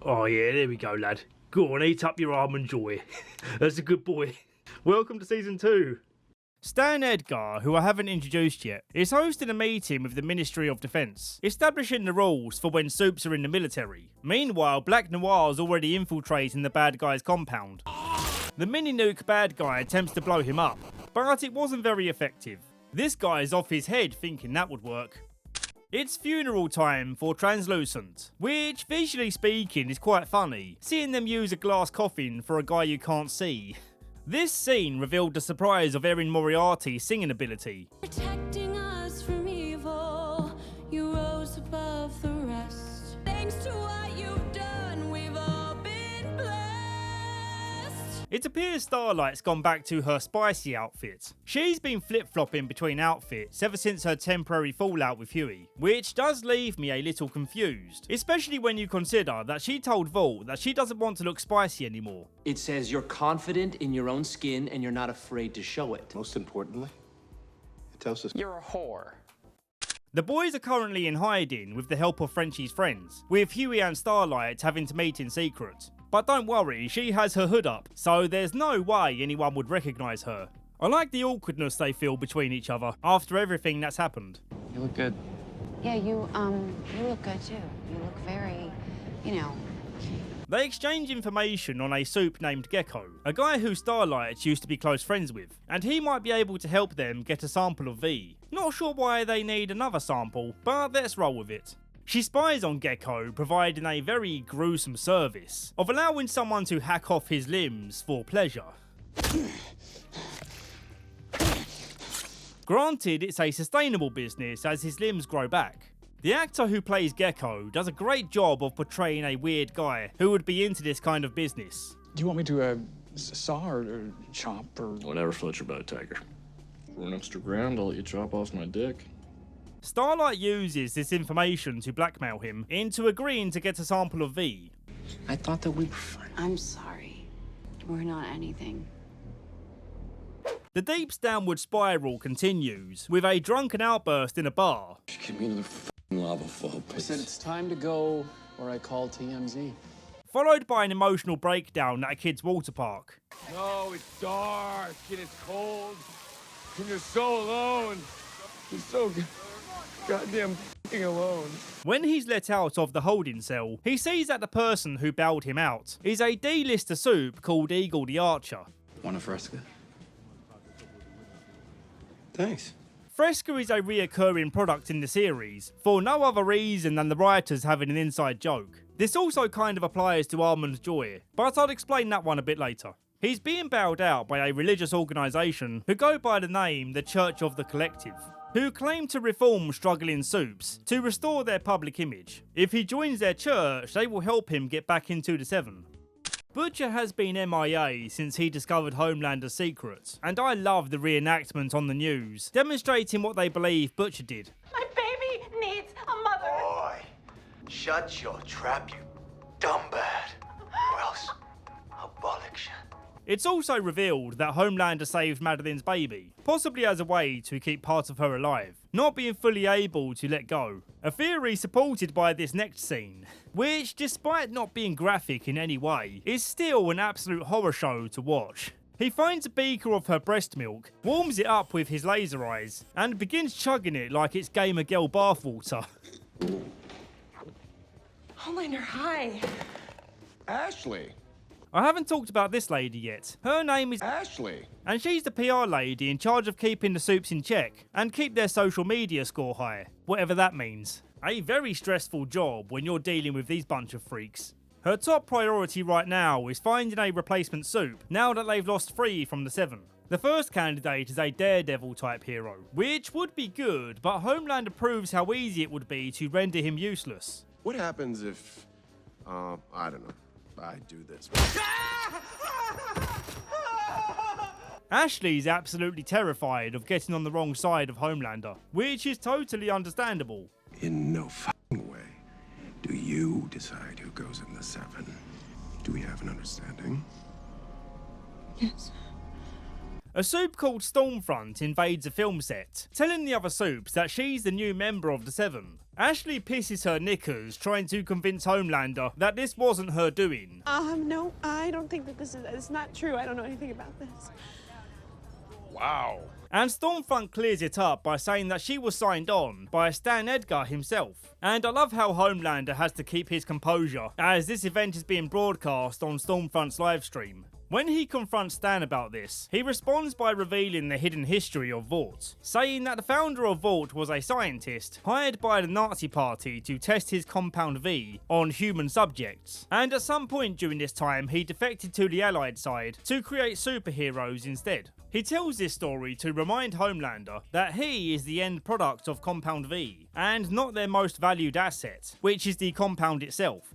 Oh yeah, there we go, lad. Go on, eat up your almond joy. That's a good boy. Welcome to season 2. Stan Edgar, who I haven't introduced yet, is hosting a meeting with the Ministry of Defence, establishing the rules for when Supes are in the military. Meanwhile, Black Noir's already infiltrating the bad guy's compound. The mini-nuke bad guy attempts to blow him up, but it wasn't very effective. This guy's off his head thinking that would work. It's funeral time for Translucent, which, visually speaking, is quite funny, seeing them use a glass coffin for a guy you can't see. This scene revealed the surprise of Erin Moriarty's singing ability. Protecting us from evil, you rose above the rest. Thanks to what you've done, we've all been blessed. It appears Starlight's gone back to her spicy outfit. She's been flip-flopping between outfits ever since her temporary fallout with Huey, which does leave me a little confused, especially when you consider that she told Vault that she doesn't want to look spicy anymore. It says you're confident in your own skin and you're not afraid to show it. Most importantly, it tells us You're a whore. The boys are currently in hiding with the help of Frenchie's friends, with Huey and Starlight having to meet in secret. But don't worry, she has her hood up, so there's no way anyone would recognise her. I like the awkwardness they feel between each other after everything that's happened. You look good. Yeah, you look good too. You look very, They exchange information on a Supe named Gecko, a guy who Starlight used to be close friends with, and he might be able to help them get a sample of V. Not sure why they need another sample, but let's roll with it. She spies on Gecko, providing a very gruesome service of allowing someone to hack off his limbs for pleasure. Granted, it's a sustainable business as his limbs grow back. The actor who plays Gecko does a great job of portraying a weird guy who would be into this kind of business. Do you want me to saw or chop or... Whatever floats your boat, Tiger. For an extra grand, I'll let you chop off my dick. Starlight uses this information to blackmail him into agreeing to get a sample of V. I thought that we were fine. I'm sorry. We're not anything. The deep downward spiral continues, with a drunken outburst in a bar. Get me into the f***ing lava fall, I please. said it's time to go, or I call TMZ. Followed by an emotional breakdown at a kid's water park. No, it's dark and it's cold and you're so alone. You're so goddamn f***ing alone. When he's let out of the holding cell, he sees that the person who bailed him out is a D-lister Supe called Eagle the Archer. Want a fresca? Thanks. Fresca is a reoccurring product in the series, for no other reason than the writers having an inside joke. This also kind of applies to Almond Joy, but I'll explain that one a bit later. He's being bailed out by a religious organisation who go by the name the Church of the Collective, who claim to reform struggling Supes to restore their public image. If he joins their church, they will help him get back into the Seven. Butcher has been MIA since he discovered Homelander's secrets, and I love the reenactment on the news, demonstrating what they believe Butcher did. My baby needs a mother. Boy, shut your trap, you dumbbad. Or else I'll bollock you. It's also revealed that Homelander saved Madeline's baby, possibly as a way to keep part of her alive, not being fully able to let go. A theory supported by this next scene, which, despite not being graphic in any way, is still an absolute horror show to watch. He finds a beaker of her breast milk, warms it up with his laser eyes, and begins chugging it like it's Gamer Girl bathwater. Homelander, hi. Ashley. I haven't talked about this lady yet. Her name is Ashley. and she's the PR lady in charge of keeping the Supes in check and keep their social media score high, whatever that means. A very stressful job when you're dealing with these bunch of freaks. Her top priority right now is finding a replacement Supe now that they've lost 3 from the 7. The first candidate is a Daredevil type hero, which would be good, but Homelander proves how easy it would be to render him useless. What happens if, I don't know, I do this? Ashley's absolutely terrified of getting on the wrong side of Homelander, which is totally understandable. In no f***ing way do you decide who goes in the 7. Do we have an understanding? Yes. A Supe called Stormfront invades a film set, telling the other Supes that she's the new member of the 7. Ashley pisses her knickers trying to convince Homelander that this wasn't her doing. No, I don't think that it's not true. I don't know anything about this. Wow. And Stormfront clears it up by saying that she was signed on by Stan Edgar himself. And I love how Homelander has to keep his composure as this event is being broadcast on Stormfront's livestream. When he confronts Stan about this, he responds by revealing the hidden history of Vought, saying that the founder of Vought was a scientist hired by the Nazi Party to test his Compound V on human subjects, and at some point during this time he defected to the Allied side to create superheroes instead. He tells this story to remind Homelander that he is the end product of Compound V, and not their most valued asset, which is the compound itself.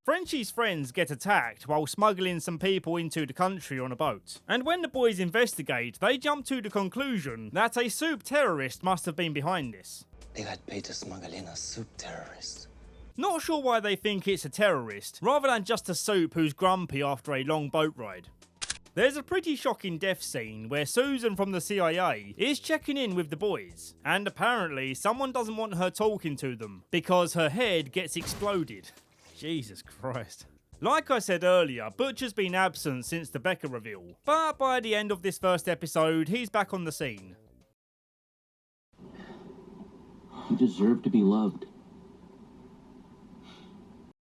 Frenchie's friends get attacked while smuggling some people into the country on a boat. And when the boys investigate, they jump to the conclusion that a soup terrorist must have been behind this. They got paid to smuggle in a soup terrorist. Not sure why they think it's a terrorist, rather than just a soup who's grumpy after a long boat ride. There's a pretty shocking death scene where Susan from the CIA is checking in with the boys, and apparently someone doesn't want her talking to them because her head gets exploded. Jesus Christ. Like I said earlier, Butcher's been absent since the Becca reveal, but by the end of this first episode, he's back on the scene. You deserve to be loved.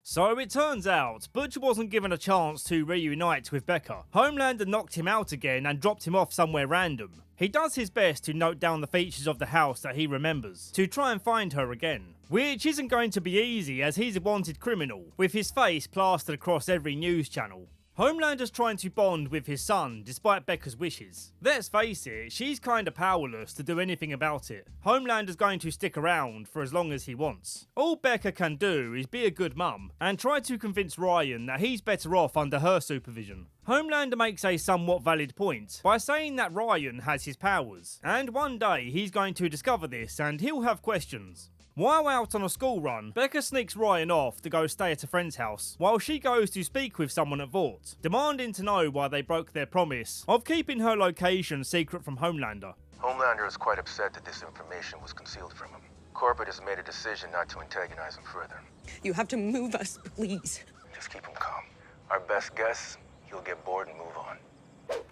So it turns out, Butcher wasn't given a chance to reunite with Becca. Homelander knocked him out again and dropped him off somewhere random. He does his best to note down the features of the house that he remembers, to try and find her again. Which isn't going to be easy as he's a wanted criminal, with his face plastered across every news channel. Homelander's trying to bond with his son despite Becca's wishes. Let's face it, she's kinda powerless to do anything about it. Homelander's going to stick around for as long as he wants. All Becca can do is be a good mum and try to convince Ryan that he's better off under her supervision. Homelander makes a somewhat valid point by saying that Ryan has his powers, and one day he's going to discover this and he'll have questions. While out on a school run, Becca sneaks Ryan off to go stay at a friend's house, while she goes to speak with someone at Vought, demanding to know why they broke their promise of keeping her location secret from Homelander. Homelander is quite upset that this information was concealed from him. Corporate has made a decision not to antagonize him further. You have to move us, please. Just keep him calm. Our best guess, he'll get bored and move on.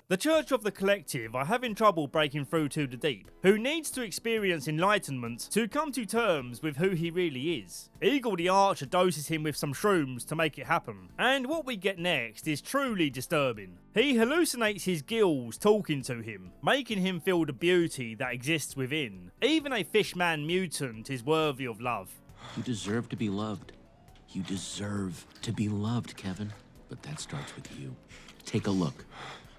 The Church of the Collective are having trouble breaking through to the Deep, who needs to experience enlightenment to come to terms with who he really is. Eagle the Archer doses him with some shrooms to make it happen, and what we get next is truly disturbing. He hallucinates his gills talking to him, making him feel the beauty that exists within. Even a fishman mutant is worthy of love. You deserve to be loved. You deserve to be loved, Kevin. But that starts with you. Take a look.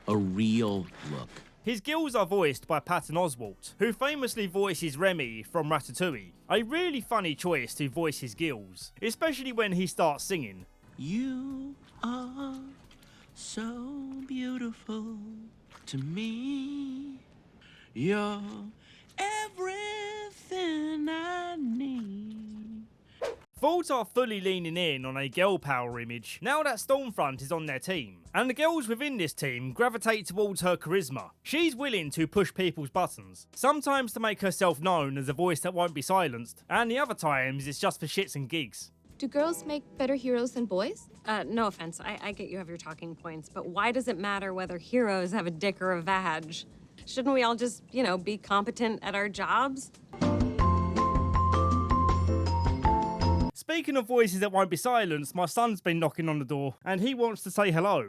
A real look. His gills are voiced by Patton Oswalt, who famously voices Remy from Ratatouille. A really funny choice to voice his gills, especially when he starts singing. You are so beautiful to me. You're everything I need. Vought are fully leaning in on a girl power image now that Stormfront is on their team, and the girls within this team gravitate towards her charisma. She's willing to push people's buttons, sometimes to make herself known as a voice that won't be silenced, and the other times it's just for shits and gigs. Do girls make better heroes than boys? No offense, I get you have your talking points, but why does it matter whether heroes have a dick or a vag? Shouldn't we all just, be competent at our jobs? Speaking of voices that won't be silenced, my son's been knocking on the door, and he wants to say hello.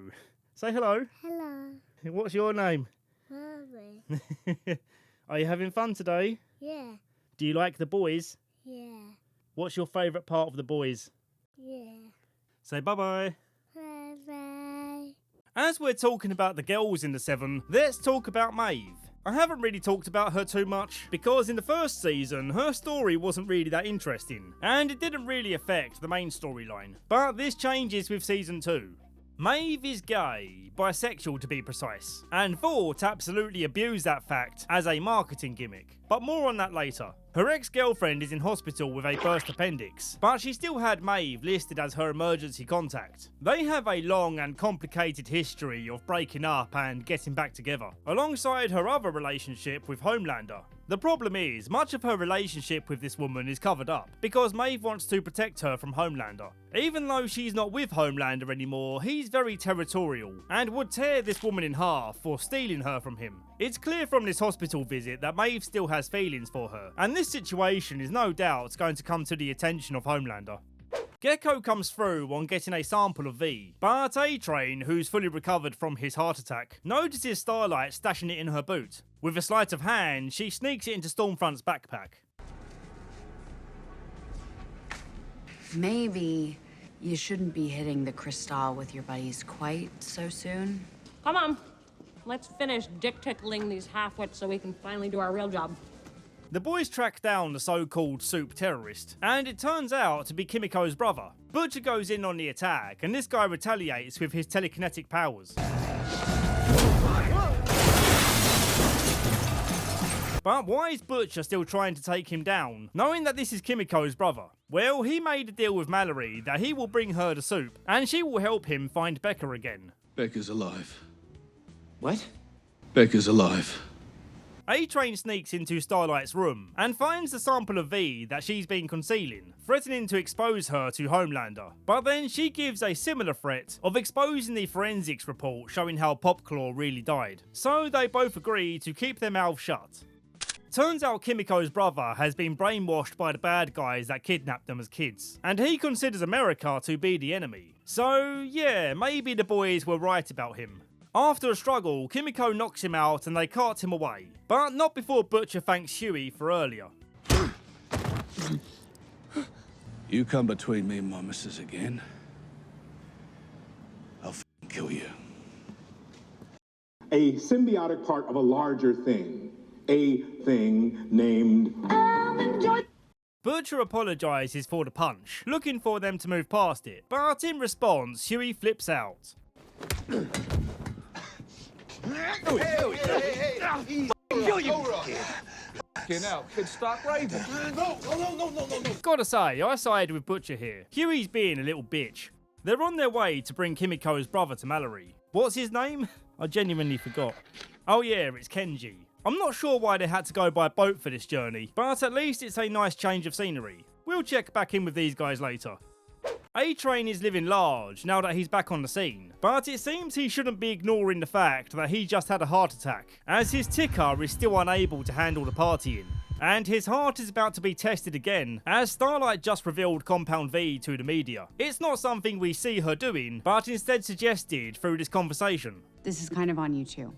Say hello. Hello. What's your name? Mommy. Are you having fun today? Yeah. Do you like the boys? Yeah. What's your favourite part of the boys? Yeah. Say bye-bye. Bye-bye. As we're talking about the girls in the Seven, let's talk about Maeve. I haven't really talked about her too much, because in the first season, her story wasn't really that interesting, and it didn't really affect the main storyline. But this changes with season 2. Maeve is gay, bisexual to be precise, and Vought absolutely abused that fact as a marketing gimmick. but more on that later. Her ex-girlfriend is in hospital with a burst appendix, but she still had Maeve listed as her emergency contact. They have a long and complicated history of breaking up and getting back together, alongside her other relationship with Homelander. The problem is, much of her relationship with this woman is covered up, because Maeve wants to protect her from Homelander. Even though she's not with Homelander anymore, he's very territorial, and would tear this woman in half for stealing her from him. It's clear from this hospital visit that Maeve still has feelings for her, and this situation is no doubt going to come to the attention of Homelander. Gecko comes through on getting a sample of V, but A-Train, who's fully recovered from his heart attack, notices Starlight stashing it in her boot. With a sleight of hand, she sneaks it into Stormfront's backpack. Maybe you shouldn't be hitting the crystal with your buddies quite so soon. Come on, let's finish dick tickling these half-wits so we can finally do our real job. The boys track down the so-called soup terrorist, and it turns out to be Kimiko's brother. Butcher goes in on the attack, and this guy retaliates with his telekinetic powers. But why is Butcher still trying to take him down, knowing that this is Kimiko's brother? Well, he made a deal with Mallory that he will bring her the soup, and she will help him find Becca again. Becca's alive. What? Becca's alive. A-Train sneaks into Starlight's room and finds the sample of V that she's been concealing, threatening to expose her to Homelander. But then she gives a similar threat of exposing the forensics report showing how Popclaw really died. So they both agree to keep their mouths shut. Turns out Kimiko's brother has been brainwashed by the bad guys that kidnapped them as kids, and he considers America to be the enemy. So yeah, maybe the boys were right about him. After a struggle, Kimiko knocks him out and they cart him away, but not before Butcher thanks Huey for earlier. You come between me and my missus again, I'll f***ing kill you. A symbiotic part of a larger thing. A thing named... Butcher apologises for the punch, looking for them to move past it, but in response, Huey flips out. Kill you, kid. Get out, kid, stop raving. No. Gotta say, I side with Butcher here. Huey's being a little bitch. They're on their way to bring Kimiko's brother to Mallory. What's his name? I genuinely forgot. Oh yeah, it's Kenji. I'm not sure why they had to go by boat for this journey, but at least it's a nice change of scenery. We'll check back in with these guys later. A-Train is living large now that he's back on the scene, but it seems he shouldn't be ignoring the fact that he just had a heart attack, as his ticker is still unable to handle the partying. And his heart is about to be tested again, as Starlight just revealed Compound V to the media. It's not something we see her doing, but instead suggested through this conversation. This is kind of on you two.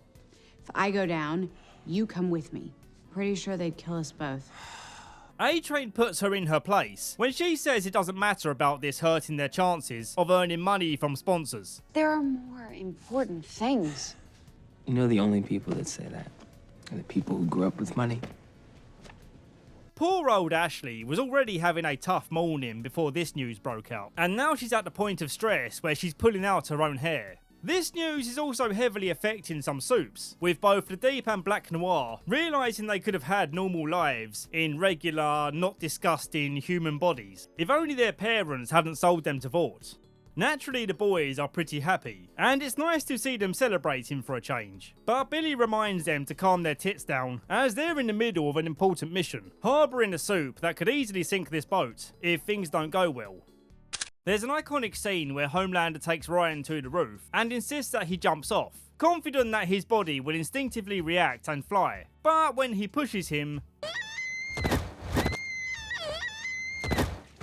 If I go down, you come with me. Pretty sure they'd kill us both. A-Train puts her in her place when she says it doesn't matter about this hurting their chances of earning money from sponsors. There are more important things. You know, the only people that say that are the people who grew up with money. Poor old Ashley was already having a tough morning before this news broke out, and now she's at the point of stress where she's pulling out her own hair. This news is also heavily affecting some soups, with both the Deep and Black Noir realising they could have had normal lives in regular, not disgusting human bodies, if only their parents hadn't sold them to Vought. Naturally, the boys are pretty happy, and it's nice to see them celebrating for a change. But Billy reminds them to calm their tits down, as they're in the middle of an important mission, harbouring a soup that could easily sink this boat if things don't go well. There's an iconic scene where Homelander takes Ryan to the roof and insists that he jumps off, confident that his body will instinctively react and fly. But when he pushes him...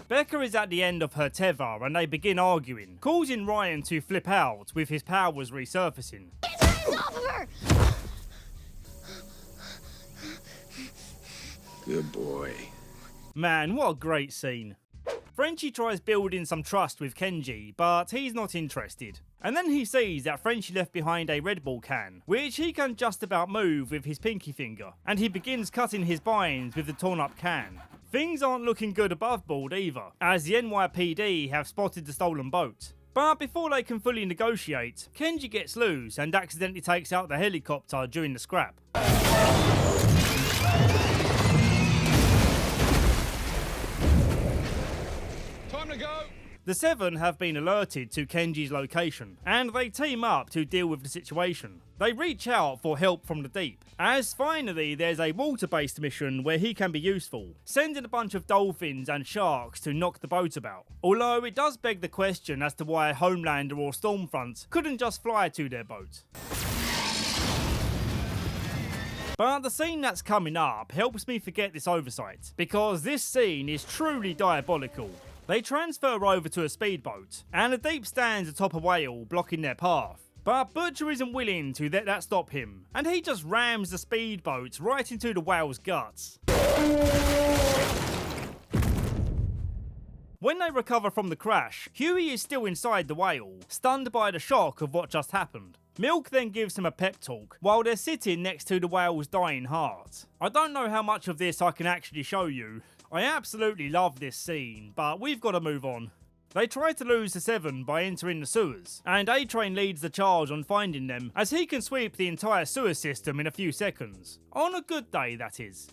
Becca is at the end of her tether and they begin arguing, causing Ryan to flip out with his powers resurfacing. Get your hands off of her! Good boy. Man, what a great scene. Frenchie tries building some trust with Kenji, but he's not interested. And then he sees that Frenchie left behind a Red Bull can, which he can just about move with his pinky finger, and he begins cutting his binds with the torn up can. Things aren't looking good above board either, as the NYPD have spotted the stolen boat. But before they can fully negotiate, Kenji gets loose and accidentally takes out the helicopter during the scrap. The Seven have been alerted to Kenji's location, and they team up to deal with the situation. They reach out for help from the deep, as finally there's a water-based mission where he can be useful, sending a bunch of dolphins and sharks to knock the boat about. Although it does beg the question as to why Homelander or Stormfront couldn't just fly to their boat. But the scene that's coming up helps me forget this oversight, because this scene is truly diabolical. They transfer over to a speedboat, and the deep stands atop a whale blocking their path. But Butcher isn't willing to let that stop him, and he just rams the speedboat right into the whale's guts. When they recover from the crash, Huey is still inside the whale, stunned by the shock of what just happened. Milk then gives him a pep talk while they're sitting next to the whale's dying heart. I don't know how much of this I can actually show you. I absolutely love this scene, but we've got to move on. They try to lose the Seven by entering the sewers, and A-Train leads the charge on finding them, as he can sweep the entire sewer system in a few seconds. On a good day, that is.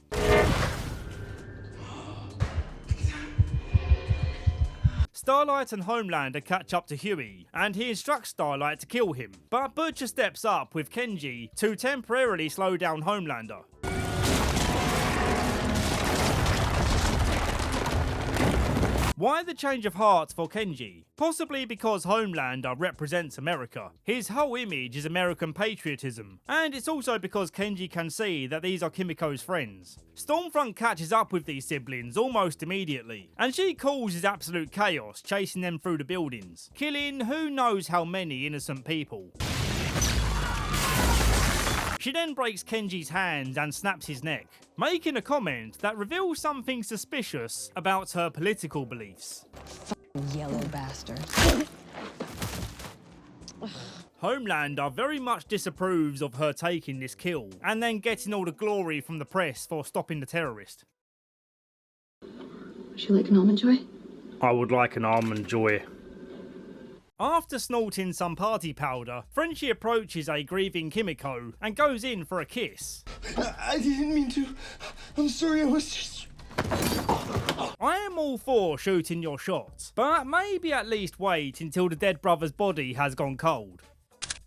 Starlight and Homelander catch up to Huey, and he instructs Starlight to kill him, but Butcher steps up with Kenji to temporarily slow down Homelander. Why the change of heart for Kenji? Possibly because Homelander represents America. His whole image is American patriotism, and it's also because Kenji can see that these are Kimiko's friends. Stormfront catches up with these siblings almost immediately, and she causes absolute chaos chasing them through the buildings, killing who knows how many innocent people. She then breaks Kenji's hands and snaps his neck, making a comment that reveals something suspicious about her political beliefs. Yellow bastard. Homelander very much disapproves of her taking this kill, and then getting all the glory from the press for stopping the terrorist. Would you like an almond joy? I would like an almond joy. After snorting some party powder, Frenchie approaches a grieving Kimiko and goes in for a kiss. I didn't mean to. I'm sorry, I was just... I am all for shooting your shots, but maybe at least wait until the dead brother's body has gone cold.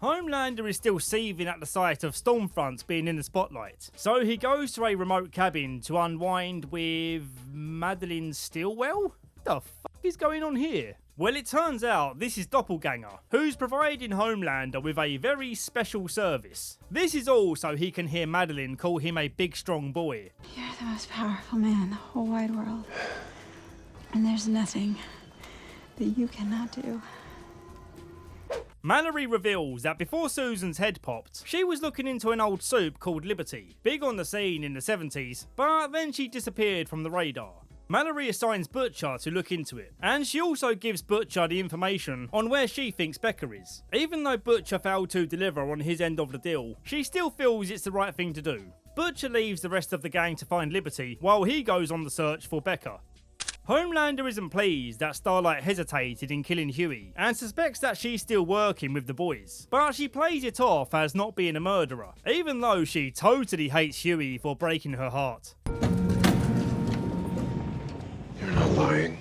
Homelander is still seething at the sight of Stormfront being in the spotlight, so he goes to a remote cabin to unwind with Madeline Stillwell? The fuck is going on here? Well, it turns out this is Doppelganger, who's providing Homelander with a very special service. This is all so he can hear Madeline call him a big strong boy. You're the most powerful man in the whole wide world. And there's nothing that you cannot do. Mallory reveals that before Susan's head popped, she was looking into an old soup called Liberty, big on the scene in the 70s, but then she disappeared from the radar. Mallory assigns Butcher to look into it, and she also gives Butcher the information on where she thinks Becca is. Even though Butcher failed to deliver on his end of the deal, she still feels it's the right thing to do. Butcher leaves the rest of the gang to find Liberty, while he goes on the search for Becca. Homelander isn't pleased that Starlight hesitated in killing Huey, and suspects that she's still working with the boys, but she plays it off as not being a murderer, even though she totally hates Huey for breaking her heart. You're not lying.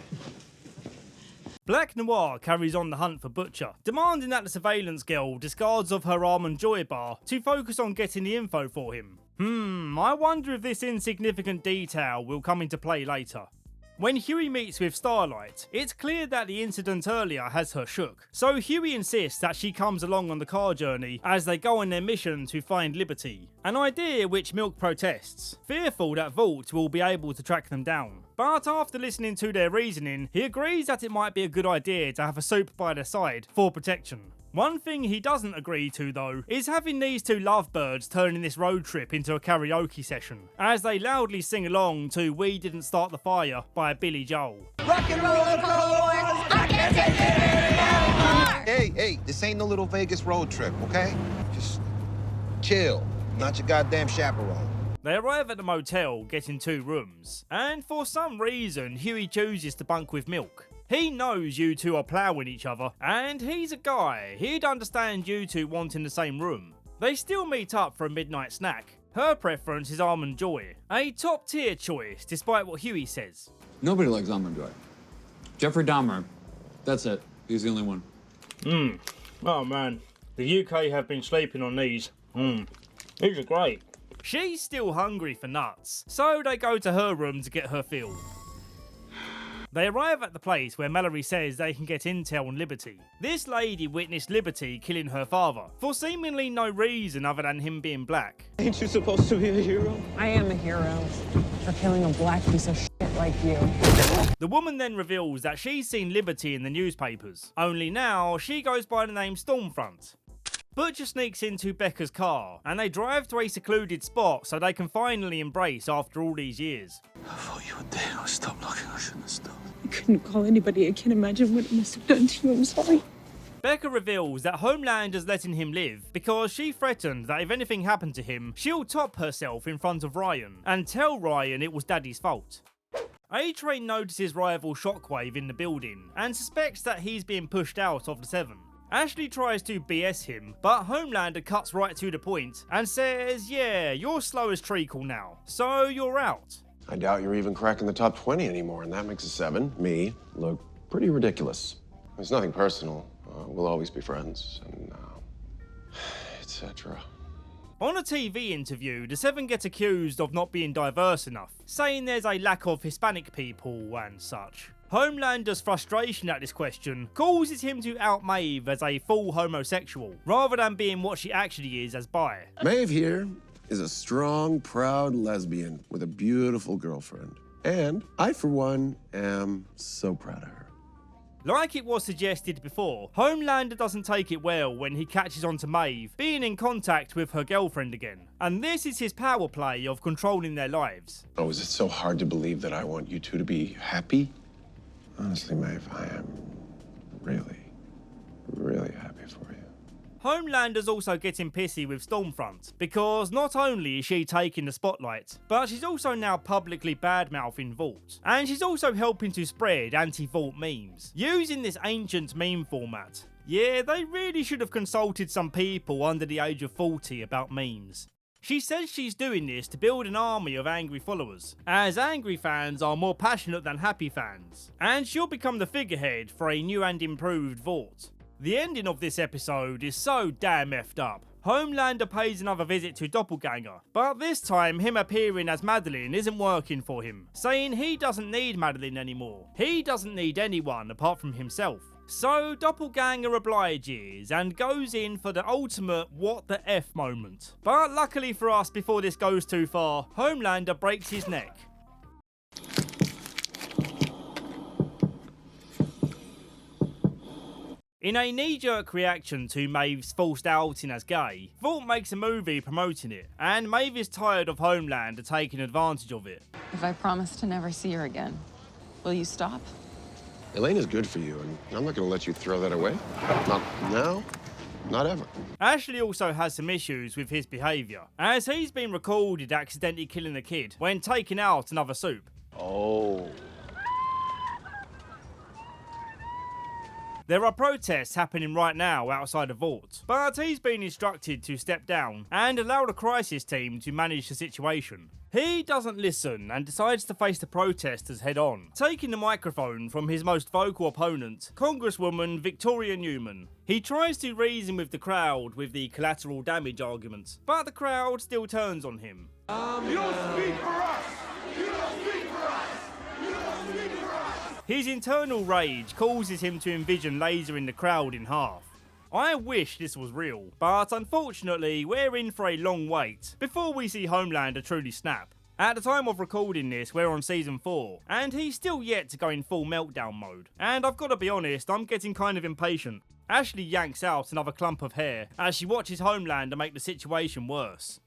Black Noir carries on the hunt for Butcher, demanding that the surveillance girl discards of her Almond Joy bar to focus on getting the info for him. I wonder if this insignificant detail will come into play later. When Huey meets with Starlight, it's clear that the incident earlier has her shook, so Huey insists that she comes along on the car journey as they go on their mission to find Liberty, an idea which Milk protests, fearful that Vought will be able to track them down. But after listening to their reasoning, he agrees that it might be a good idea to have a soup by their side for protection. One thing he doesn't agree to, though, is having these two lovebirds turning this road trip into a karaoke session, as they loudly sing along to We Didn't Start the Fire by Billy Joel. Rock and roll and Polaroids, I can't take it anymore! Hey, this ain't no little Vegas road trip, okay? Just chill, not your goddamn chaperone. They arrive at the motel, getting 2 rooms, and for some reason, Huey chooses to bunk with Milk. He knows you two are ploughing each other, and he's a guy. He'd understand you two wanting the same room. They still meet up for a midnight snack. Her preference is Almond Joy, a top tier choice despite what Huey says. Nobody likes Almond Joy. Jeffrey Dahmer That's it. He's the only one. Oh man, the UK have been sleeping on these. These are great. She's still hungry for nuts, so they go to her room to get her filled. They arrive at the place where Mallory says they can get intel on Liberty. This lady witnessed Liberty killing her father, for seemingly no reason other than him being black. Ain't you supposed to be a hero? I am a hero for killing a black piece of shit like you. The woman then reveals that she's seen Liberty in the newspapers, only now she goes by the name Stormfront. Butcher sneaks into Becca's car, and they drive to a secluded spot so they can finally embrace after all these years. I thought you were dead. I stopped looking. I shouldn't have stopped. I couldn't call anybody. I can't imagine what it must have done to you. I'm sorry. Becca reveals that Homelander's letting him live because she threatened that if anything happened to him, she'll top herself in front of Ryan and tell Ryan it was Daddy's fault. A-Train notices rival Shockwave in the building and suspects that he's being pushed out of the Seven. Ashley tries to BS him, but Homelander cuts right to the point and says, yeah, you're slow as treacle now, so you're out. I doubt you're even cracking the top 20 anymore, and that makes a 7, me, look pretty ridiculous. It's nothing personal. We'll always be friends, and etc. On a TV interview, the Seven get accused of not being diverse enough, saying there's a lack of Hispanic people and such. Homelander's frustration at this question causes him to out Maeve as a full homosexual, rather than being what she actually is as bi. Maeve here is a strong, proud lesbian with a beautiful girlfriend. And I, for one, am so proud of her. Like it was suggested before, Homelander doesn't take it well when he catches on to Maeve being in contact with her girlfriend again. And this is his power play of controlling their lives. Oh, is it so hard to believe that I want you two to be happy? Honestly, Maeve, I am really, really happy for you. Homelander's also getting pissy with Stormfront, because not only is she taking the spotlight, but she's also now publicly bad-mouthing Vault. And she's also helping to spread anti-Vault memes, using this ancient meme format. Yeah, they really should have consulted some people under the age of 40 about memes. She says she's doing this to build an army of angry followers, as angry fans are more passionate than happy fans, and she'll become the figurehead for a new and improved Vault. The ending of this episode is so damn effed up. Homelander pays another visit to Doppelganger, but this time him appearing as Madeline isn't working for him, saying he doesn't need Madeline anymore. He doesn't need anyone apart from himself. So Doppelganger obliges and goes in for the ultimate what the F moment. But luckily for us, before this goes too far, Homelander breaks his neck. In a knee-jerk reaction to Maeve's forced outing as gay, Vault makes a movie promoting it, and Maeve is tired of Homelander taking advantage of it. If I promise to never see her again, will you stop? Elena's good for you, and I'm not going to let you throw that away. Not now, not ever. Ashley also has some issues with his behaviour, as he's been recorded accidentally killing a kid when taking out another soup. Oh. There are protests happening right now outside the Vault, but he's been instructed to step down and allow the crisis team to manage the situation. He doesn't listen and decides to face the protesters head on, taking the microphone from his most vocal opponent, Congresswoman Victoria Newman. He tries to reason with the crowd with the collateral damage argument, but the crowd still turns on him. You don't speak for us! You don't speak for us! You don't speak for us! His internal rage causes him to envision lasering the crowd in half. I wish this was real, but unfortunately we're in for a long wait before we see Homelander truly snap. At the time of recording this, we're on season 4, and he's still yet to go in full meltdown mode. And I've got to be honest, I'm getting kind of impatient. Ashley yanks out another clump of hair as she watches Homelander make the situation worse.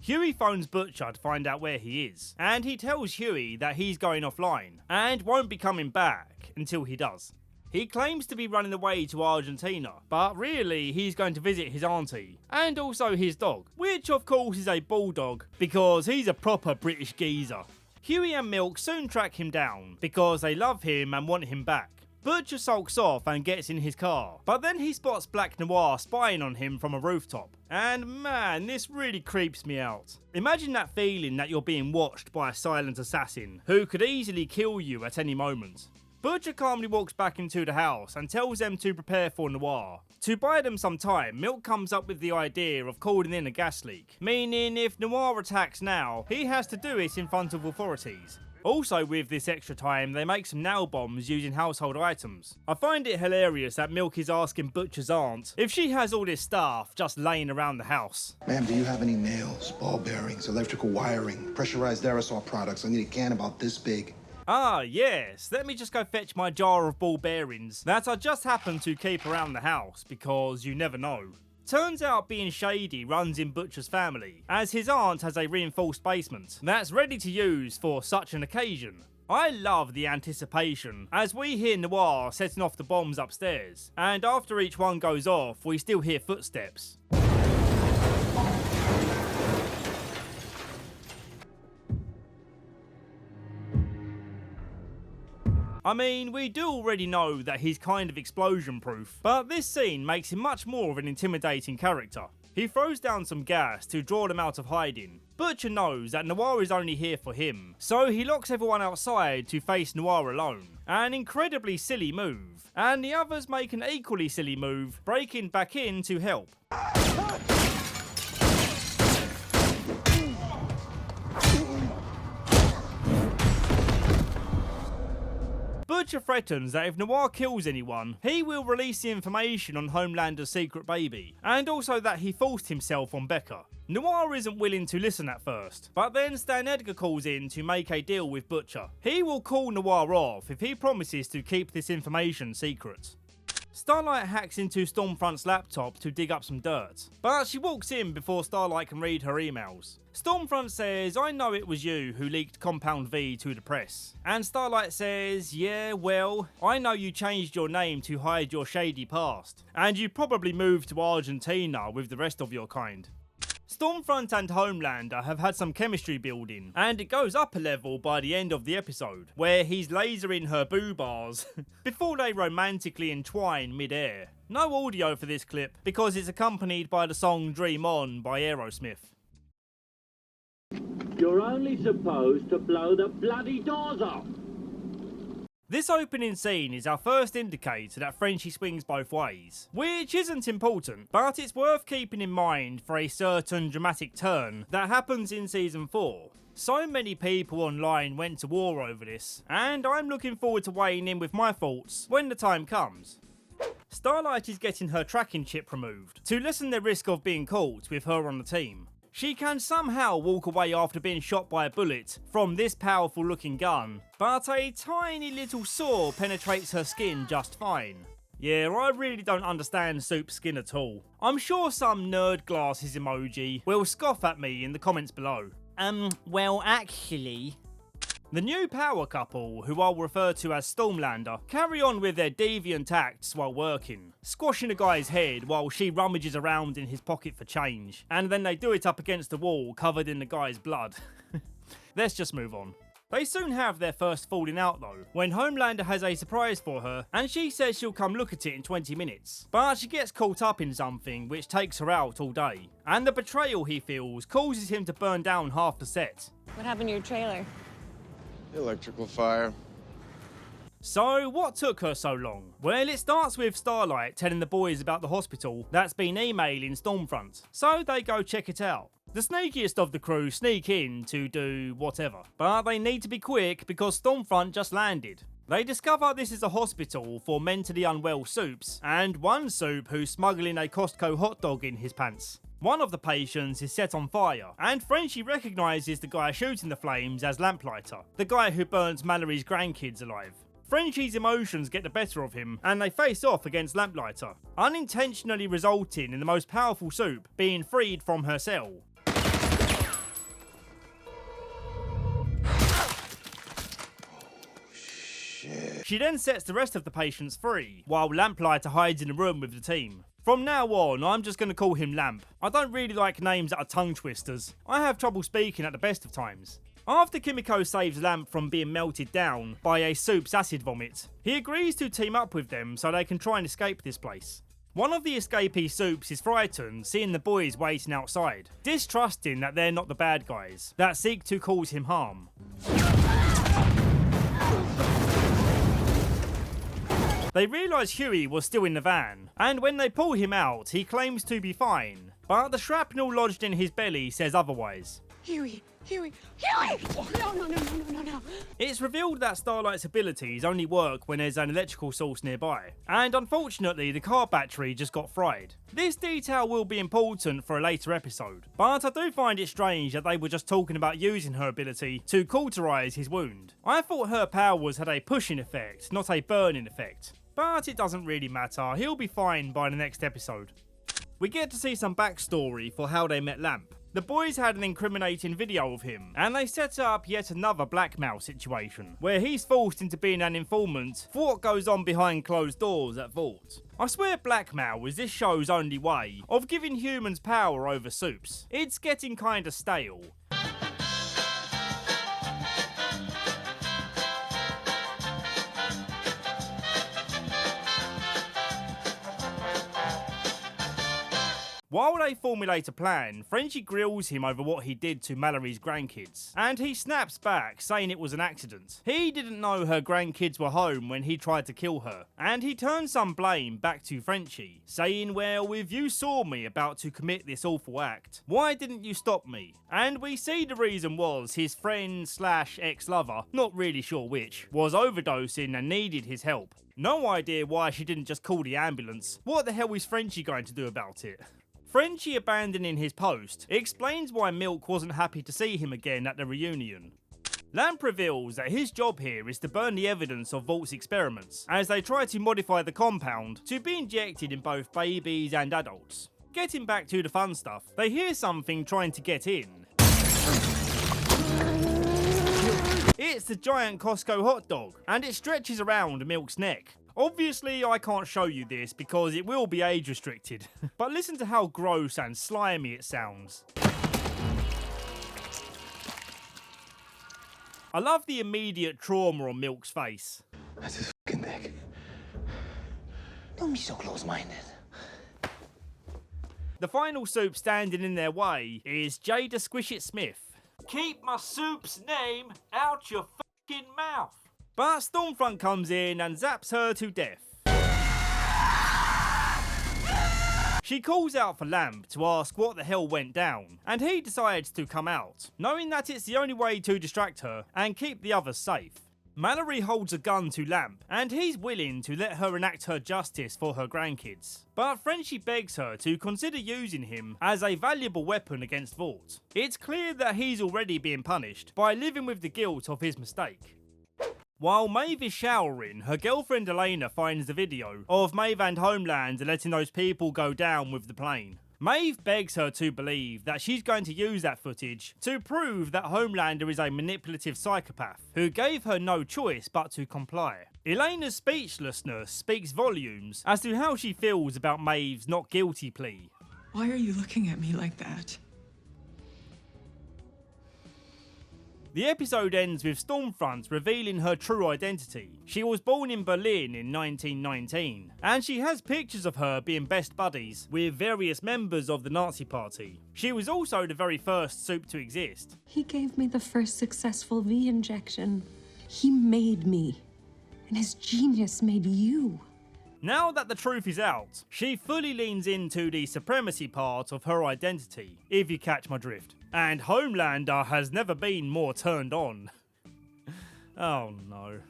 Huey phones Butcher to find out where he is, and he tells Huey that he's going offline and won't be coming back until he does. He claims to be running away to Argentina, but really he's going to visit his auntie, and also his dog, which of course is a bulldog, because he's a proper British geezer. Huey and Milk soon track him down, because they love him and want him back. Butcher sulks off and gets in his car, but then he spots Black Noir spying on him from a rooftop. And man, this really creeps me out. Imagine that feeling that you're being watched by a silent assassin who could easily kill you at any moment. Butcher calmly walks back into the house and tells them to prepare for Noir. To buy them some time, Milk comes up with the idea of calling in a gas leak, meaning if Noir attacks now, he has to do it in front of authorities. Also, with this extra time, they make some nail bombs using household items. I find it hilarious that Milk is asking Butcher's aunt if she has all this stuff just laying around the house. Ma'am, do you have any nails, ball bearings, electrical wiring, pressurized aerosol products? I need a can about this big. Ah, yes, let me just go fetch my jar of ball bearings that I just happen to keep around the house because you never know. Turns out being shady runs in Butcher's family, as his aunt has a reinforced basement that's ready to use for such an occasion. I love the anticipation, as we hear Noir setting off the bombs upstairs, and after each one goes off, we still hear footsteps. I mean, we do already know that he's kind of explosion proof, but this scene makes him much more of an intimidating character. He throws down some gas to draw them out of hiding. Butcher knows that Noir is only here for him, so he locks everyone outside to face Noir alone. An incredibly silly move, and the others make an equally silly move, breaking back in to help. Butcher threatens that if Noir kills anyone, he will release the information on Homelander's secret baby, and also that he forced himself on Becca. Noir isn't willing to listen at first, but then Stan Edgar calls in to make a deal with Butcher. He will call Noir off if he promises to keep this information secret. Starlight hacks into Stormfront's laptop to dig up some dirt, but she walks in before Starlight can read her emails. Stormfront says, "I know it was you who leaked Compound V to the press." And Starlight says, "Yeah, well, I know you changed your name to hide your shady past, and you probably moved to Argentina with the rest of your kind." Stormfront and Homelander have had some chemistry building, and it goes up a level by the end of the episode, where he's lasering her boo bars before they romantically entwine mid-air. No audio for this clip, because it's accompanied by the song Dream On by Aerosmith. You're only supposed to blow the bloody doors off. This opening scene is our first indicator that Frenchie swings both ways, which isn't important, but it's worth keeping in mind for a certain dramatic turn that happens in Season 4. So many people online went to war over this, and I'm looking forward to weighing in with my thoughts when the time comes. Starlight is getting her tracking chip removed to lessen the risk of being caught with her on the team. She can somehow walk away after being shot by a bullet from this powerful looking gun, but a tiny little saw penetrates her skin just fine. Yeah, I really don't understand Soup's skin at all. I'm sure some nerd glasses emoji will scoff at me in the comments below. Well actually... The new power couple, who I'll refer to as Stormlander, carry on with their deviant acts while working, squashing a guy's head while she rummages around in his pocket for change, and then they do it up against the wall covered in the guy's blood. Let's just move on. They soon have their first falling out though, when Homelander has a surprise for her, and she says she'll come look at it in 20 minutes. But she gets caught up in something which takes her out all day, and the betrayal he feels causes him to burn down half the set. What happened to your trailer? Electrical fire. So, what took her so long? Well, it starts with Starlight telling the boys about the hospital that's been emailing Stormfront, so they go check it out. The sneakiest of the crew sneak in to do whatever, but they need to be quick because Stormfront just landed. They discover this is a hospital for mentally unwell Soups, and one Soup who's smuggling a Costco hot dog in his pants. One of the patients is set on fire, and Frenchie recognises the guy shooting the flames as Lamplighter, the guy who burns Mallory's grandkids alive. Frenchie's emotions get the better of him, and they face off against Lamplighter, unintentionally resulting in the most powerful Soup being freed from her cell. She then sets the rest of the patients free, while Lamplighter hides in a room with the team. From now on, I'm just going to call him Lamp. I don't really like names that are tongue twisters. I have trouble speaking at the best of times. After Kimiko saves Lamp from being melted down by a Soup's acid vomit, he agrees to team up with them so they can try and escape this place. One of the escapee Soups is frightened seeing the boys waiting outside, distrusting that they're not the bad guys that seek to cause him harm. They realise Huey was still in the van, and when they pull him out, he claims to be fine. But the shrapnel lodged in his belly says otherwise. Huey! No. It's revealed that Starlight's abilities only work when there's an electrical source nearby, and unfortunately the car battery just got fried. This detail will be important for a later episode, but I do find it strange that they were just talking about using her ability to cauterize his wound. I thought her powers had a pushing effect, not a burning effect. But it doesn't really matter, he'll be fine by the next episode. We get to see some backstory for how they met Lamp. The boys had an incriminating video of him, and they set up yet another blackmail situation, where he's forced into being an informant for what goes on behind closed doors at Vault. I swear blackmail is this show's only way of giving humans power over soups. It's getting kinda stale. While they formulate a plan, Frenchie grills him over what he did to Mallory's grandkids, and he snaps back, saying it was an accident. He didn't know her grandkids were home when he tried to kill her, and he turns some blame back to Frenchie, saying, well, if you saw me about to commit this awful act, why didn't you stop me? And we see the reason was his friend slash ex-lover, not really sure which, was overdosing and needed his help. No idea why she didn't just call the ambulance. What the hell is Frenchie going to do about it? Frenchie abandoning his post explains why Milk wasn't happy to see him again at the reunion. Lamp reveals that his job here is to burn the evidence of Vault's experiments, as they try to modify the compound to be injected in both babies and adults. Getting back to the fun stuff, they hear something trying to get in. It's the giant Costco hot dog, and it stretches around Milk's neck. Obviously, I can't show you this because it will be age restricted, but listen to how gross and slimy it sounds. I love the immediate trauma on Milk's face. That's his fucking dick. Don't be so close-minded. The final soup standing in their way is Jada Squish It Smith. Keep my soup's name out your fucking mouth. But Stormfront comes in and zaps her to death. She calls out for Lamp to ask what the hell went down, and he decides to come out, knowing that it's the only way to distract her and keep the others safe. Mallory holds a gun to Lamp, and he's willing to let her enact her justice for her grandkids. But Frenchie begs her to consider using him as a valuable weapon against Vault. It's clear that he's already being punished by living with the guilt of his mistake. While Maeve is showering, her girlfriend Elena finds the video of Maeve and Homelander letting those people go down with the plane. Maeve begs her to believe that she's going to use that footage to prove that Homelander is a manipulative psychopath who gave her no choice but to comply. Elena's speechlessness speaks volumes as to how she feels about Maeve's not guilty plea. Why are you looking at me like that? The episode ends with Stormfront revealing her true identity. She was born in Berlin in 1919, and she has pictures of her being best buddies with various members of the Nazi Party. She was also the very first soup to exist. He gave me the first successful V injection. He made me, and his genius made you. Now that the truth is out, she fully leans into the supremacy part of her identity, if you catch my drift. And Homelander has never been more turned on. Oh no.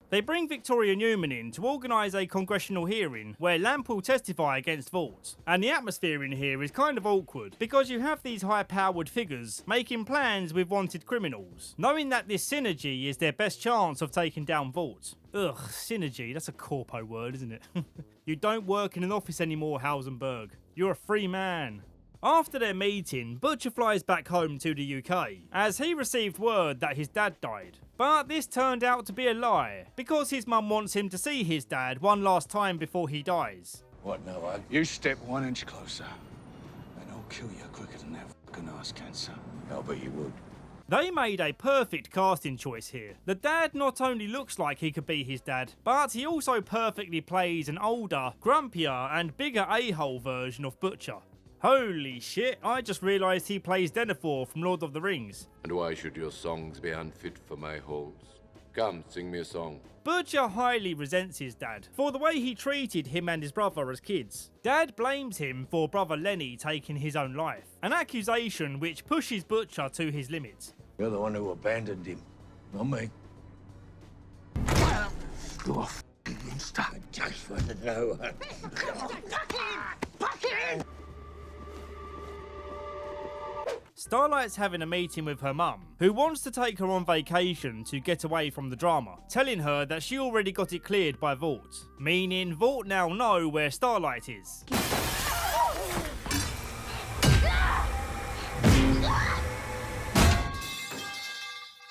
They bring Victoria Newman in to organise a congressional hearing where Lamp will testify against Vault. And the atmosphere in here is kind of awkward because you have these high-powered figures making plans with wanted criminals, knowing that this synergy is their best chance of taking down Vault. Ugh, synergy, that's a corpo word, isn't it? You don't work in an office anymore, Howesenberg. You're a free man. After their meeting, Butcher flies back home to the UK, as he received word that his dad died. But this turned out to be a lie, because his mum wants him to see his dad one last time before he dies. What now, lad? You step 1 inch closer, and I'll kill you quicker than that fucking ass cancer. I'll bet you would. They made a perfect casting choice here. The dad not only looks like he could be his dad, but he also perfectly plays an older, grumpier, and bigger a-hole version of Butcher. Holy shit, I just realised he plays Denethor from Lord of the Rings. And why should your songs be unfit for my halls? Come, sing me a song. Butcher highly resents his dad for the way he treated him and his brother as kids. Dad blames him for brother Lenny taking his own life, an accusation which pushes Butcher to his limits. You're the one who abandoned him, not me. You're f***ing stuck. I just want to know. Starlight's having a meeting with her mum, who wants to take her on vacation to get away from the drama, telling her that she already got it cleared by Vought, meaning Vought now know where Starlight is.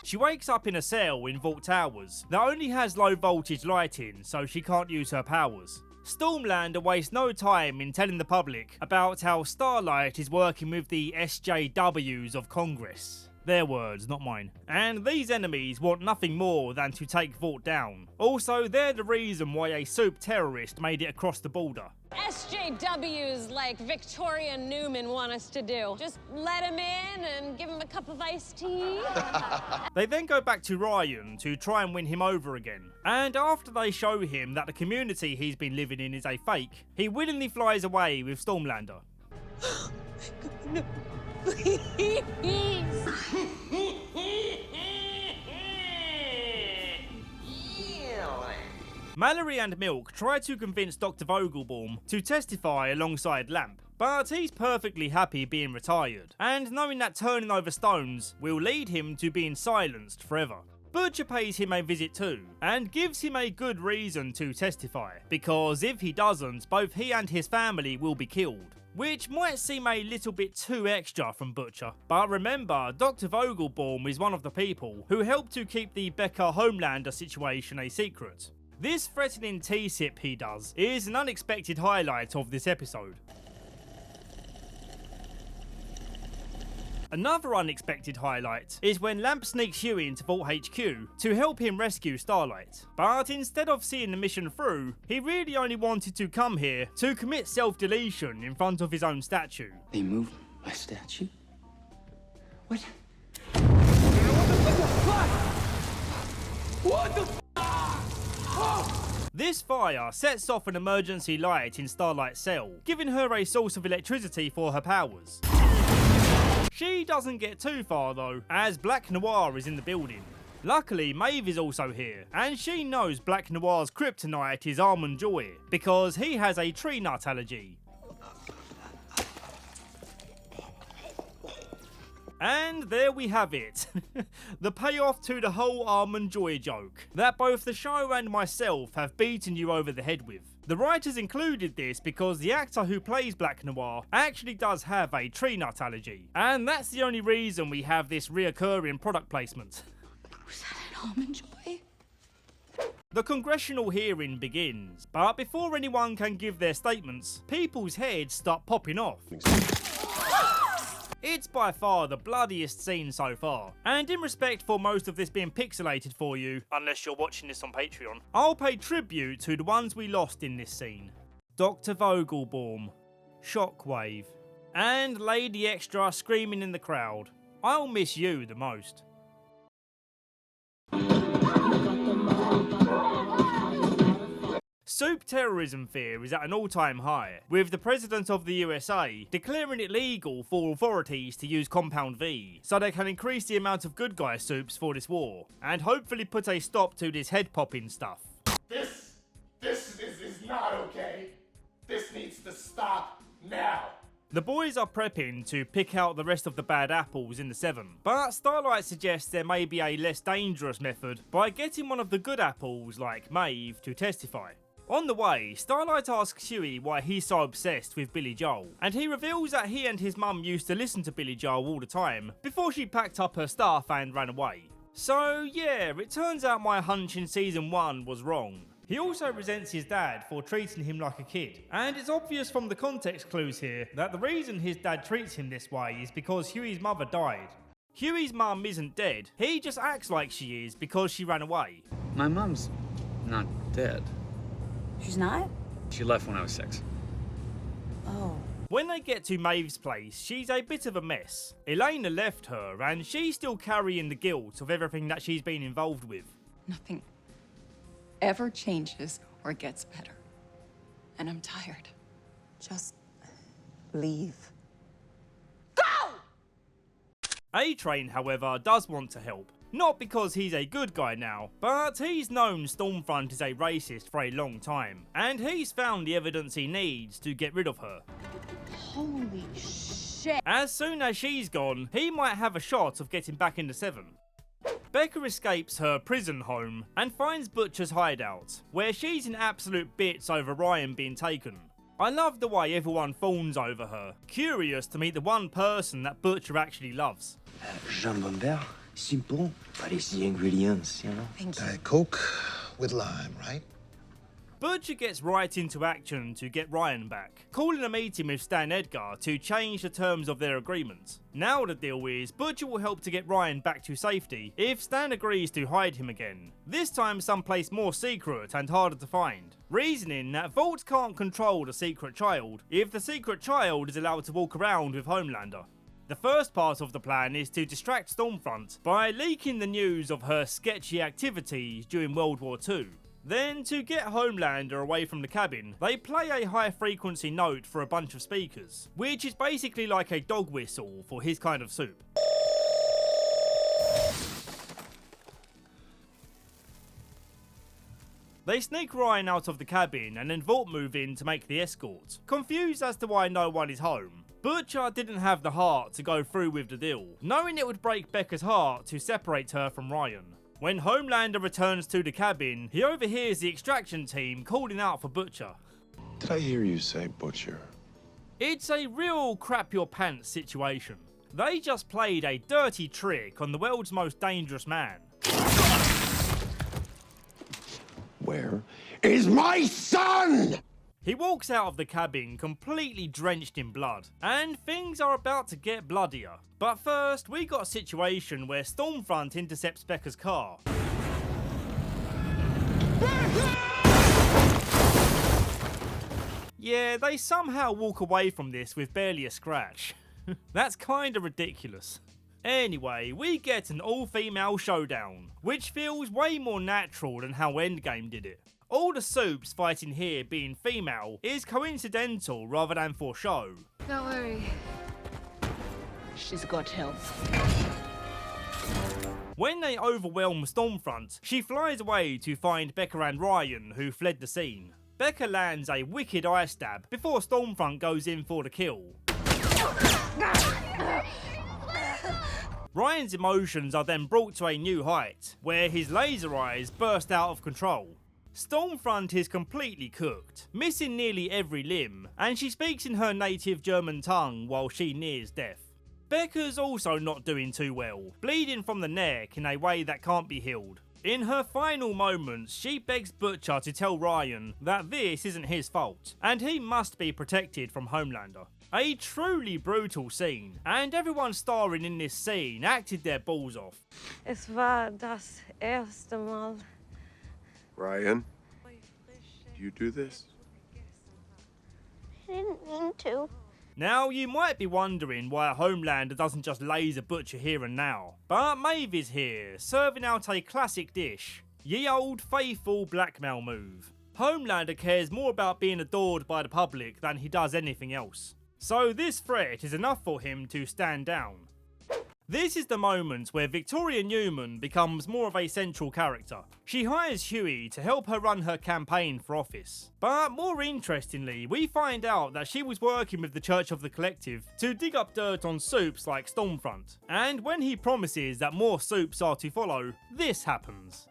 She wakes up in a cell in Vought Towers that only has low voltage lighting, so she can't use her powers. Stormlander wastes no time in telling the public about how Starlight is working with the SJWs of Congress. Their words, not mine. And these enemies want nothing more than to take Vought down. Also, they're the reason why a soup terrorist made it across the border. SJWs like Victoria Newman want us to do. Just let him in and give him a cup of iced tea. They then go back to Ryan to try and win him over again. And after they show him that the community he's been living in is a fake, he willingly flies away with Stormlander. No, please. Mallory and Milk try to convince Dr. Vogelbaum to testify alongside Lamp, but he's perfectly happy being retired, and knowing that turning over stones will lead him to being silenced forever. Butcher pays him a visit too, and gives him a good reason to testify, because if he doesn't, both he and his family will be killed. Which might seem a little bit too extra from Butcher, but remember, Dr. Vogelbaum is one of the people who helped to keep the Becca Homelander situation a secret. This threatening T-sip he does is an unexpected highlight of this episode. Another unexpected highlight is when Lamp sneaks Huey into Vought HQ to help him rescue Starlight. But instead of seeing the mission through, he really only wanted to come here to commit self-deletion in front of his own statue. They moved my statue? What? What the f***? This fire sets off an emergency light in Starlight's cell, giving her a source of electricity for her powers. She doesn't get too far though, as Black Noir is in the building. Luckily, Maeve is also here, and she knows Black Noir's kryptonite is Almond Joy, because he has a tree nut allergy. And there we have it. The payoff to the whole Almond Joy joke that both the show and myself have beaten you over the head with. The writers included this because the actor who plays Black Noir actually does have a tree nut allergy. And that's the only reason we have this reoccurring product placement. Was that an Almond Joy? The congressional hearing begins, but before anyone can give their statements, people's heads start popping off. It's by far the bloodiest scene so far, and in respect for most of this being pixelated for you, unless you're watching this on Patreon, I'll pay tribute to the ones we lost in this scene. Dr. Vogelbaum, Shockwave, and Lady Extra screaming in the crowd. I'll miss you the most. Soup terrorism fear is at an all-time high, with the President of the USA declaring it legal for authorities to use Compound V, so they can increase the amount of good guy soups for this war, and hopefully put a stop to this head-popping stuff. This is not okay. This needs to stop now. The boys are prepping to pick out the rest of the bad apples in the 7, but Starlight suggests there may be a less dangerous method by getting one of the good apples, like Maeve, to testify. On the way, Starlight asks Huey why he's so obsessed with Billy Joel, and he reveals that he and his mum used to listen to Billy Joel all the time before she packed up her stuff and ran away. So yeah, it turns out my hunch in season 1 was wrong. He also resents his dad for treating him like a kid, and it's obvious from the context clues here that the reason his dad treats him this way is because Huey's mother died. Huey's mum isn't dead, he just acts like she is because she ran away. My mum's not dead. She's not? She left when I was 6. Oh. When they get to Maeve's place, she's a bit of a mess. Elena left her, and she's still carrying the guilt of everything that she's been involved with. Nothing ever changes or gets better. And I'm tired. Just leave. A-Train, however, does want to help. Not because he's a good guy now, but he's known Stormfront is a racist for a long time, and he's found the evidence he needs to get rid of her. Holy shit. As soon as she's gone, he might have a shot of getting back into 7. Becca escapes her prison home and finds Butcher's hideout, where she's in absolute bits over Ryan being taken. I love the way everyone fawns over her, curious to meet the one person that Butcher actually loves. Jambon simple, but it's the ingredients, you know? Thank you. Diet Coke with lime, right? Butcher gets right into action to get Ryan back, calling a meeting with Stan Edgar to change the terms of their agreement. Now the deal is Butcher will help to get Ryan back to safety if Stan agrees to hide him again, this time someplace more secret and harder to find, reasoning that Vault can't control the secret child if the secret child is allowed to walk around with Homelander. The first part of the plan is to distract Stormfront by leaking the news of her sketchy activities during World War II. Then, to get Homelander away from the cabin, they play a high-frequency note for a bunch of speakers, which is basically like a dog whistle for his kind of soup. They sneak Ryan out of the cabin and then Vault move in to make the escort, confused as to why no one is home. Butcher didn't have the heart to go through with the deal, knowing it would break Becca's heart to separate her from Ryan. When Homelander returns to the cabin, he overhears the extraction team calling out for Butcher. Did I hear you say Butcher? It's a real crap your pants situation. They just played a dirty trick on the world's most dangerous man. Where is my son? He walks out of the cabin completely drenched in blood, and things are about to get bloodier. But first, we got a situation where Stormfront intercepts Becca's car. Yeah, they somehow walk away from this with barely a scratch. That's kinda ridiculous. Anyway, we get an all-female showdown, which feels way more natural than how Endgame did it. All the soups fighting here being female is coincidental rather than for show. Don't worry. She's got health. When they overwhelm Stormfront, she flies away to find Becca and Ryan, who fled the scene. Becca lands a wicked eye stab before Stormfront goes in for the kill. Ryan's emotions are then brought to a new height, where his laser eyes burst out of control. Stormfront is completely cooked, missing nearly every limb, and she speaks in her native German tongue while she nears death. Becca's also not doing too well, bleeding from the neck in a way that can't be healed. In her final moments, she begs Butcher to tell Ryan that this isn't his fault, and he must be protected from Homelander. A truly brutal scene, and everyone starring in this scene acted their balls off. Es war das erste Mal. Ryan, do you do this? I didn't mean to. Now, you might be wondering why Homelander doesn't just laser Butcher here and now, but Maeve is here, serving out a classic dish. Ye old faithful blackmail move. Homelander cares more about being adored by the public than he does anything else. So this threat is enough for him to stand down. This is the moment where Victoria Newman becomes more of a central character. She hires Huey to help her run her campaign for office. But more interestingly, we find out that she was working with the Church of the Collective to dig up dirt on soups like Stormfront. And when he promises that more soups are to follow, this happens.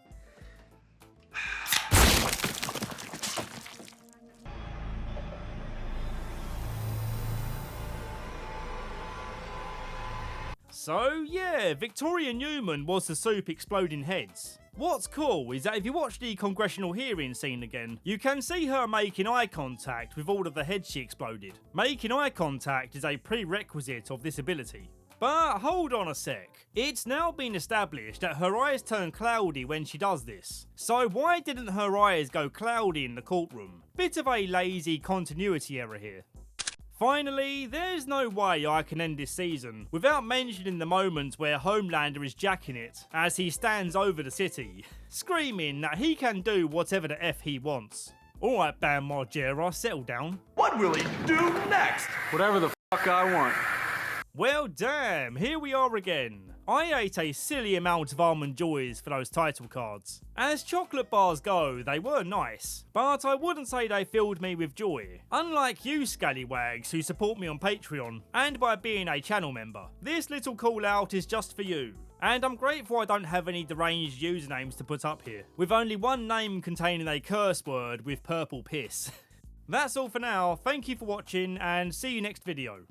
So yeah, Victoria Newman was the soup exploding heads. What's cool is that if you watch the congressional hearing scene again, you can see her making eye contact with all of the heads she exploded. Making eye contact is a prerequisite of this ability. But hold on a sec. It's now been established that her eyes turn cloudy when she does this. So why didn't her eyes go cloudy in the courtroom? Bit of a lazy continuity error here. Finally, there's no way I can end this season without mentioning the moment where Homelander is jacking it as he stands over the city, screaming that he can do whatever the F he wants. Alright Bam Margera, settle down. What will he do next? Whatever the fuck I want. Well damn, here we are again. I ate a silly amount of Almond Joys for those title cards. As chocolate bars go, they were nice, but I wouldn't say they filled me with joy. Unlike you scallywags who support me on Patreon, and by being a channel member, this little call out is just for you. And I'm grateful I don't have any deranged usernames to put up here, with only one name containing a curse word with purple piss. That's all for now, thank you for watching and see you next video.